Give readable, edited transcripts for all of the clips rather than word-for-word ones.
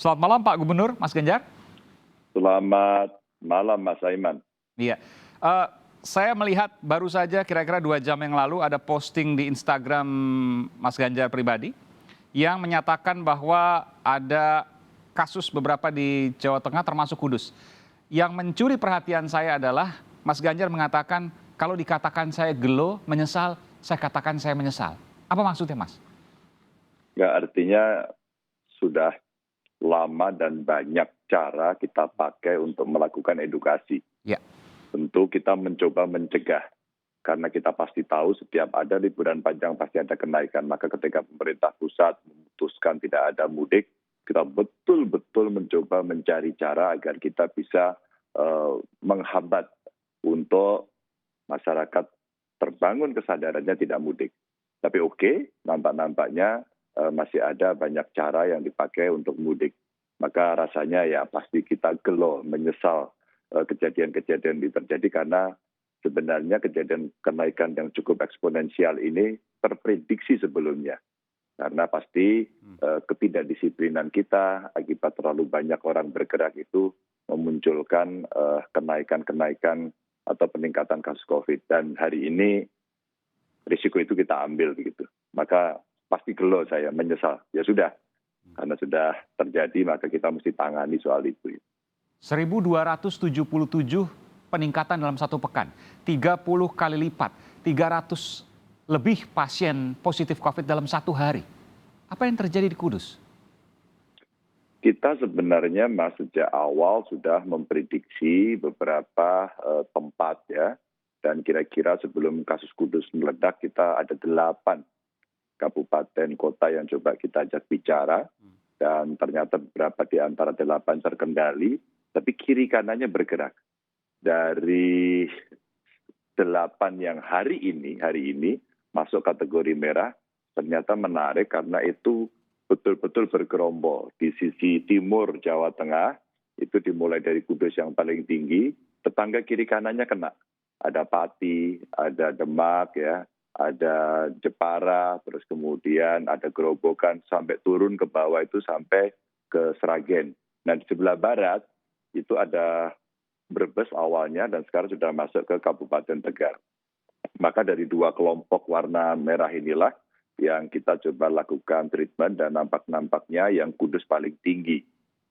Selamat malam Pak Gubernur, Mas Ganjar. Selamat malam Mas Aiman. Iya, eh, saya melihat baru saja kira-kira 2 jam yang lalu ada posting di Instagram Mas Ganjar pribadi yang menyatakan bahwa ada kasus beberapa di Jawa Tengah termasuk Kudus. Yang mencuri perhatian saya adalah Mas Ganjar mengatakan kalau dikatakan saya gelo, menyesal, saya katakan saya menyesal. Apa maksudnya Mas? Ya, artinya sudah lama dan banyak cara kita pakai untuk melakukan edukasi. Ya. Tentu kita mencoba mencegah, karena kita pasti tahu setiap ada liburan panjang pasti ada kenaikan. Maka ketika pemerintah pusat memutuskan tidak ada mudik, kita betul-betul mencoba mencari cara agar kita bisa menghambat untuk masyarakat terbangun kesadarannya tidak mudik. Tapi oke, nampaknya masih ada banyak cara yang dipakai untuk mudik. Maka rasanya ya pasti kita gelo, menyesal kejadian-kejadian ini terjadi karena sebenarnya kejadian kenaikan yang cukup eksponensial ini terprediksi sebelumnya. Karena pasti ketidakdisiplinan kita akibat terlalu banyak orang bergerak itu memunculkan kenaikan-kenaikan atau peningkatan kasus COVID. Dan hari ini risiko itu kita ambil begitu. Maka pasti gelo saya, menyesal. Ya sudah, karena sudah terjadi maka kita mesti tangani soal itu. 1.277 peningkatan dalam 1 pekan, 30 kali lipat, 300 lebih pasien positif COVID dalam 1 hari. Apa yang terjadi di Kudus? Kita sebenarnya Mas sejak awal sudah memprediksi beberapa tempat ya. Dan kira-kira sebelum kasus Kudus meledak kita ada 8 kabupaten kota yang coba kita ajak bicara. Dan ternyata beberapa di antara 8 terkendali, tapi kiri kanannya bergerak. Dari 8 yang hari ini masuk kategori merah, ternyata menarik karena itu betul-betul bergerombol. Di sisi timur Jawa Tengah, itu dimulai dari Kudus yang paling tinggi, tetangga kiri kanannya kena. Ada Pati, ada Demak, ya, ada Jepara, terus kemudian ada Gerobokan, sampai turun ke bawah itu sampai ke Sragen. Nah di sebelah barat itu ada Brebes awalnya dan sekarang sudah masuk ke Kabupaten Tegal. Maka dari 2 kelompok warna merah inilah yang kita coba lakukan treatment dan nampaknya yang Kudus paling tinggi.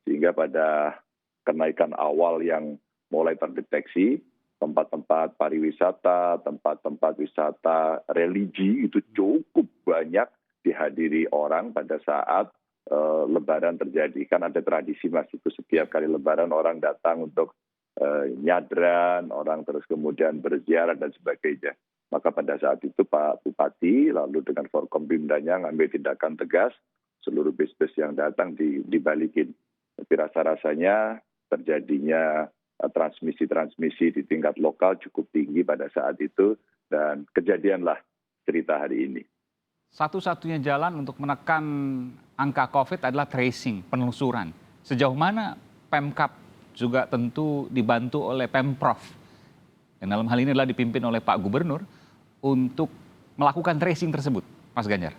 Sehingga pada kenaikan awal yang mulai terdeteksi, tempat-tempat pariwisata, tempat-tempat wisata religi itu cukup banyak dihadiri orang pada saat Lebaran terjadi. Kan ada tradisi Mas, itu setiap kali Lebaran orang datang untuk nyadran, orang terus kemudian berziarah dan sebagainya. Maka pada saat itu Pak Bupati lalu dengan Forkompimdanya ngambil tindakan tegas, seluruh bis-bis yang datang dibalikin. Tapi rasa-rasanya terjadinya transmisi di tingkat lokal cukup tinggi pada saat itu dan kejadianlah cerita hari ini. Satu-satunya jalan untuk menekan angka COVID adalah tracing, penelusuran. Sejauh mana Pemkab juga tentu dibantu oleh Pemprov, yang dalam hal ini adalah dipimpin oleh Pak Gubernur, untuk melakukan tracing tersebut, Mas Ganjar?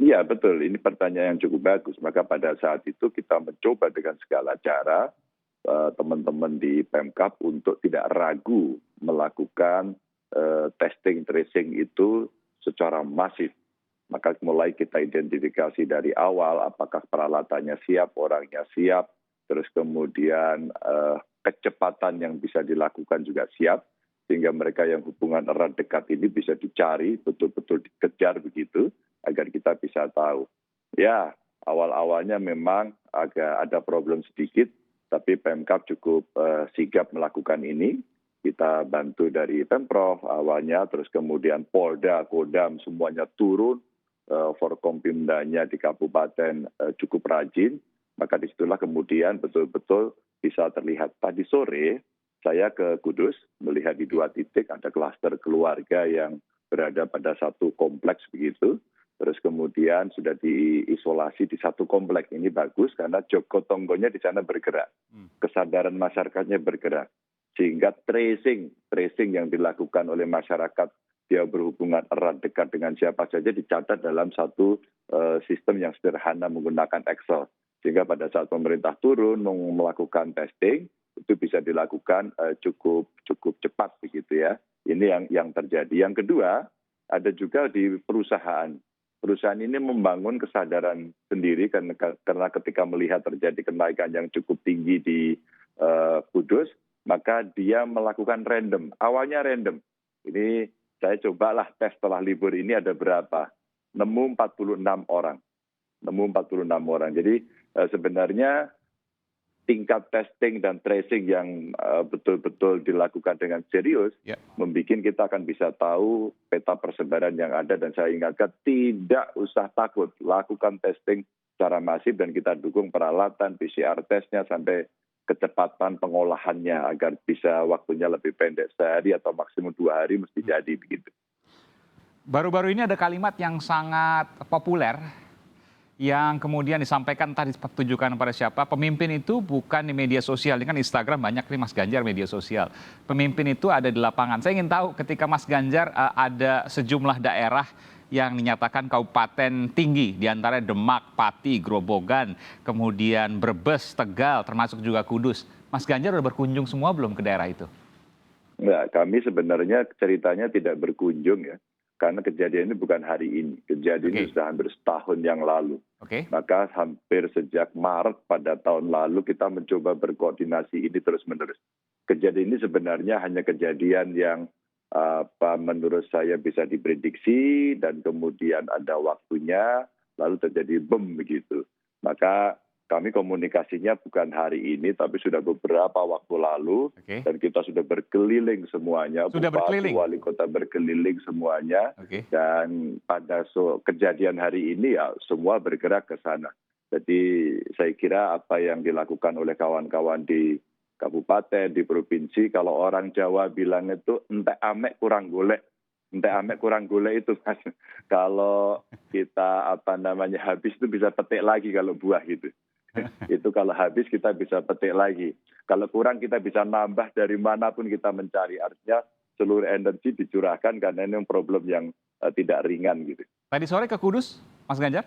Iya betul, ini pertanyaan yang cukup bagus. Maka pada saat itu kita mencoba dengan segala cara teman-teman di Pemkab untuk tidak ragu melakukan testing tracing itu secara masif. Maka mulai kita identifikasi dari awal apakah peralatannya siap, orangnya siap, terus kemudian kecepatan yang bisa dilakukan juga siap, sehingga mereka yang hubungan erat dekat ini bisa dicari, betul-betul dikejar begitu, agar kita bisa tahu. Ya, awal-awalnya memang agak ada problem sedikit, tapi Pemkab cukup sigap melakukan ini. Kita bantu dari Pemprov awalnya, terus kemudian Polda, Kodam, semuanya turun. Forkompimdanya di kabupaten cukup rajin, maka disitulah kemudian betul-betul bisa terlihat. Tadi sore saya ke Kudus melihat di 2 titik ada klaster keluarga yang berada pada satu kompleks begitu. Terus kemudian sudah diisolasi di satu kompleks. Ini bagus karena jogotonggonya di sana bergerak. Kesadaran masyarakatnya bergerak. Sehingga tracing yang dilakukan oleh masyarakat, dia berhubungan erat dekat dengan siapa saja dicatat dalam satu sistem yang sederhana menggunakan Excel. Sehingga pada saat pemerintah turun melakukan testing, itu bisa dilakukan cukup cepat begitu ya. Ini yang terjadi. Yang kedua, ada juga di perusahaan. Perusahaan ini membangun kesadaran sendiri karena ketika melihat terjadi kenaikan yang cukup tinggi di Kudus, maka dia melakukan random. Awalnya random. Ini saya cobalah tes setelah libur ini ada berapa. Nemu 46 orang. Jadi sebenarnya tingkat testing dan tracing yang betul-betul dilakukan dengan serius, membuat kita akan bisa tahu peta persebaran yang ada. Dan saya ingatkan, tidak usah takut, lakukan testing secara masif dan kita dukung peralatan PCR testnya sampai kecepatan pengolahannya agar bisa waktunya lebih pendek, sehari atau maksimum 2 hari mesti jadi begitu. Baru-baru ini ada kalimat yang sangat populer yang kemudian disampaikan tadi ditujukan pada siapa, pemimpin itu bukan di media sosial. Ini kan Instagram banyak nih Mas Ganjar media sosial. Pemimpin itu ada di lapangan. Saya ingin tahu ketika Mas Ganjar ada sejumlah daerah yang dinyatakan kabupaten tinggi, diantara Demak, Pati, Grobogan, kemudian Brebes, Tegal, termasuk juga Kudus. Mas Ganjar udah berkunjung semua belum ke daerah itu? Enggak, kami sebenarnya ceritanya tidak berkunjung ya. Karena kejadian ini bukan hari ini. Kejadian ini sudah hampir setahun yang lalu. Maka hampir sejak Maret pada tahun lalu kita mencoba berkoordinasi ini terus-menerus. Kejadian ini sebenarnya hanya kejadian yang menurut saya bisa diprediksi dan kemudian ada waktunya lalu terjadi bom begitu. Maka kami komunikasinya bukan hari ini, tapi sudah beberapa waktu lalu, dan kita sudah berkeliling semuanya, Bupati, Wali Kota berkeliling semuanya, dan pada kejadian hari ini ya semua bergerak ke sana. Jadi saya kira apa yang dilakukan oleh kawan-kawan di kabupaten, di provinsi, kalau orang Jawa bilang itu entek amek kurang golek. Entek amek kurang golek itu kan, kalau kita habis itu bisa petik lagi kalau buah gitu. Itu kalau habis kita bisa petik lagi. Kalau kurang kita bisa nambah dari manapun kita mencari. Artinya seluruh energi dicurahkan karena ini problem yang tidak ringan gitu. Tadi sore ke Kudus, Mas Ganjar?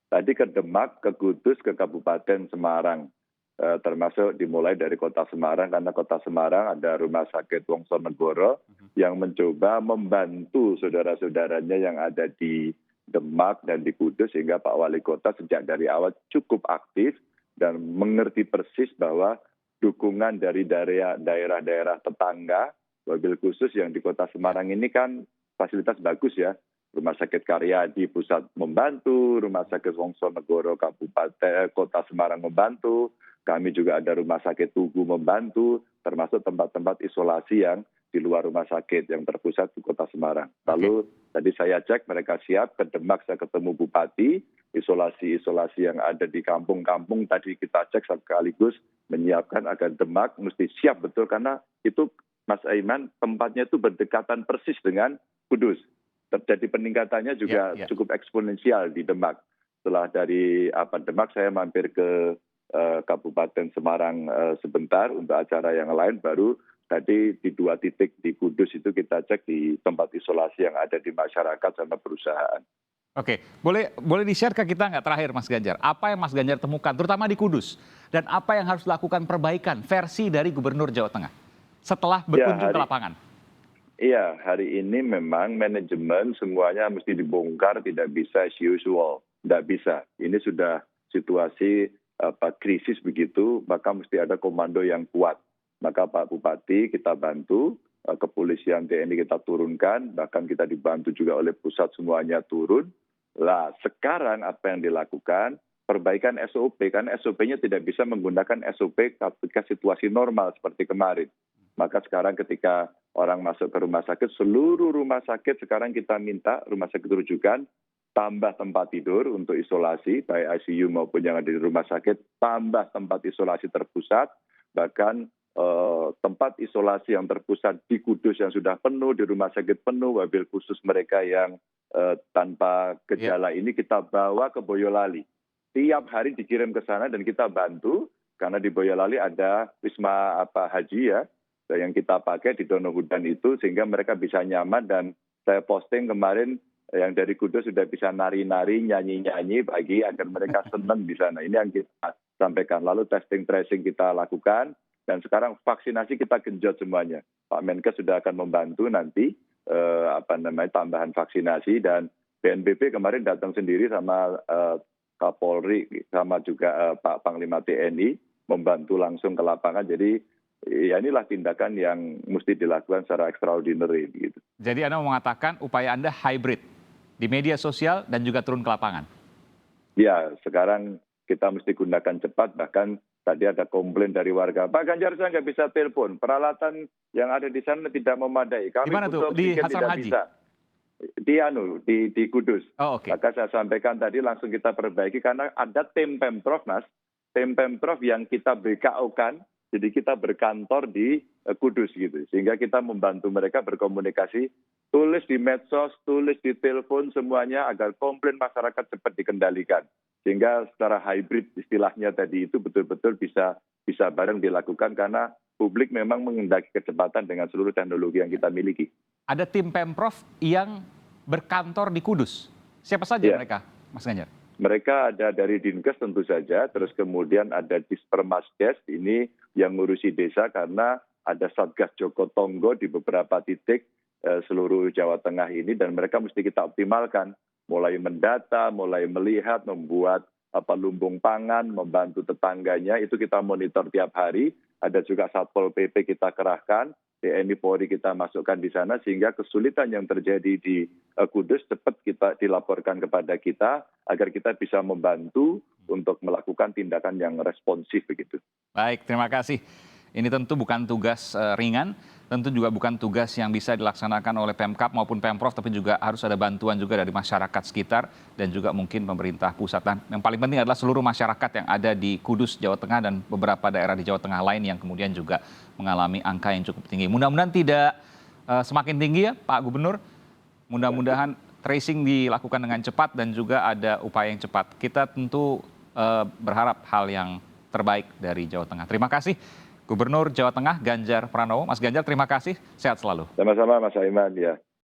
Tadi ke Demak, ke Kudus, ke Kabupaten Semarang. Termasuk dimulai dari Kota Semarang, karena Kota Semarang ada Rumah Sakit Wongsonegoro yang mencoba membantu saudara-saudaranya yang ada di Demak dan di Kudus, sehingga Pak Wali Kota sejak dari awal cukup aktif dan mengerti persis bahwa dukungan dari daerah-daerah tetangga, wabil khusus yang di Kota Semarang ini kan fasilitas bagus ya. Rumah Sakit Karyadi Pusat membantu, Rumah Sakit Wongsonegoro Kabupaten Kota Semarang membantu, kami juga ada Rumah Sakit Tugu membantu, termasuk tempat-tempat isolasi yang di luar rumah sakit yang terpusat di Kota Semarang. Lalu tadi saya cek mereka siap, ke Demak saya ketemu Bupati, isolasi-isolasi yang ada di kampung-kampung tadi kita cek sekaligus menyiapkan agar Demak mesti siap betul, karena itu Mas Aiman tempatnya itu berdekatan persis dengan Kudus. Terjadi peningkatannya juga cukup eksponensial di Demak. Setelah dari Demak saya mampir ke Kabupaten Semarang sebentar untuk acara yang lain, baru tadi di 2 titik di Kudus itu kita cek di tempat isolasi yang ada di masyarakat sama perusahaan. Oke, boleh di-share ke kita nggak terakhir Mas Ganjar, apa yang Mas Ganjar temukan terutama di Kudus, dan apa yang harus dilakukan perbaikan versi dari Gubernur Jawa Tengah setelah berkunjung ke lapangan? Iya, hari ini memang manajemen semuanya mesti dibongkar, tidak bisa as usual, tidak bisa. Ini sudah situasi krisis begitu, maka mesti ada komando yang kuat. Maka Pak Bupati kita bantu, kepolisian TNI kita turunkan, bahkan kita dibantu juga oleh pusat semuanya turun. Lah sekarang apa yang dilakukan? Perbaikan SOP, kan SOP-nya tidak bisa menggunakan SOP ketika situasi normal seperti kemarin. Maka sekarang ketika orang masuk ke rumah sakit, seluruh rumah sakit sekarang kita minta rumah sakit rujukan, tambah tempat tidur untuk isolasi, baik ICU maupun yang ada di rumah sakit, tambah tempat isolasi terpusat, bahkan tempat isolasi yang terpusat di Kudus yang sudah penuh, di rumah sakit penuh, wabil khusus mereka yang tanpa gejala ini kita bawa ke Boyolali. Tiap hari dikirim ke sana dan kita bantu, karena di Boyolali ada Wisma Haji ya, yang kita pakai di Donohudan itu, sehingga mereka bisa nyaman. Dan saya posting kemarin yang dari Kudus sudah bisa nari-nari, nyanyi-nyanyi bagi agar mereka senang di sana. Ini yang kita sampaikan. Lalu testing tracing kita lakukan dan sekarang vaksinasi kita genjot semuanya. Pak Menkes sudah akan membantu nanti tambahan vaksinasi dan BNPB kemarin datang sendiri sama Kapolri sama juga Pak Panglima TNI membantu langsung ke lapangan. Jadi ya inilah tindakan yang mesti dilakukan secara extraordinary gitu. Jadi Anda mengatakan upaya Anda hybrid di media sosial dan juga turun ke lapangan. Ya, sekarang kita mesti gunakan cepat, bahkan tadi ada komplain dari warga, Pak Ganjar saya nggak bisa telepon, peralatan yang ada di sana tidak memadai. Kami Di mana tuh? butuh Di oksigen Hasan tidak Haji? bisa. Di Kudus. Oh, oke. Maka saya sampaikan tadi langsung kita perbaiki karena ada tim Pemprov, Mas. Tim Pemprov yang kita BKO-kan, jadi kita berkantor di Kudus gitu. Sehingga kita membantu mereka berkomunikasi, tulis di medsos, tulis di telepon semuanya agar komplain masyarakat cepat dikendalikan. Sehingga secara hybrid istilahnya tadi itu betul-betul bisa bareng dilakukan karena publik memang menghendaki kecepatan dengan seluruh teknologi yang kita miliki. Ada tim Pemprov yang berkantor di Kudus. Siapa saja mereka, Mas Ganjar? Mereka ada dari Dinkes tentu saja, terus kemudian ada Dispermasdes ini yang ngurusi desa karena ada Satgas Joko Tonggo di beberapa titik seluruh Jawa Tengah ini dan mereka mesti kita optimalkan. Mulai mendata, mulai melihat, membuat lumbung pangan, membantu tetangganya, itu kita monitor tiap hari. Ada juga Satpol PP kita kerahkan, TNI Polri kita masukkan di sana, sehingga kesulitan yang terjadi di Kudus cepat kita dilaporkan kepada kita, agar kita bisa membantu untuk melakukan tindakan yang responsif begitu. Baik, terima kasih. Ini tentu bukan tugas ringan, tentu juga bukan tugas yang bisa dilaksanakan oleh Pemkab maupun Pemprov, tapi juga harus ada bantuan juga dari masyarakat sekitar dan juga mungkin pemerintah pusat. Dan yang paling penting adalah seluruh masyarakat yang ada di Kudus, Jawa Tengah dan beberapa daerah di Jawa Tengah lain yang kemudian juga mengalami angka yang cukup tinggi. Mudah-mudahan tidak semakin tinggi ya Pak Gubernur, mudah-mudahan tracing dilakukan dengan cepat dan juga ada upaya yang cepat. Kita tentu berharap hal yang terbaik dari Jawa Tengah. Terima kasih. Gubernur Jawa Tengah Ganjar Pranowo. Mas Ganjar, terima kasih. Sehat selalu. Sama-sama Mas Aiman, ya.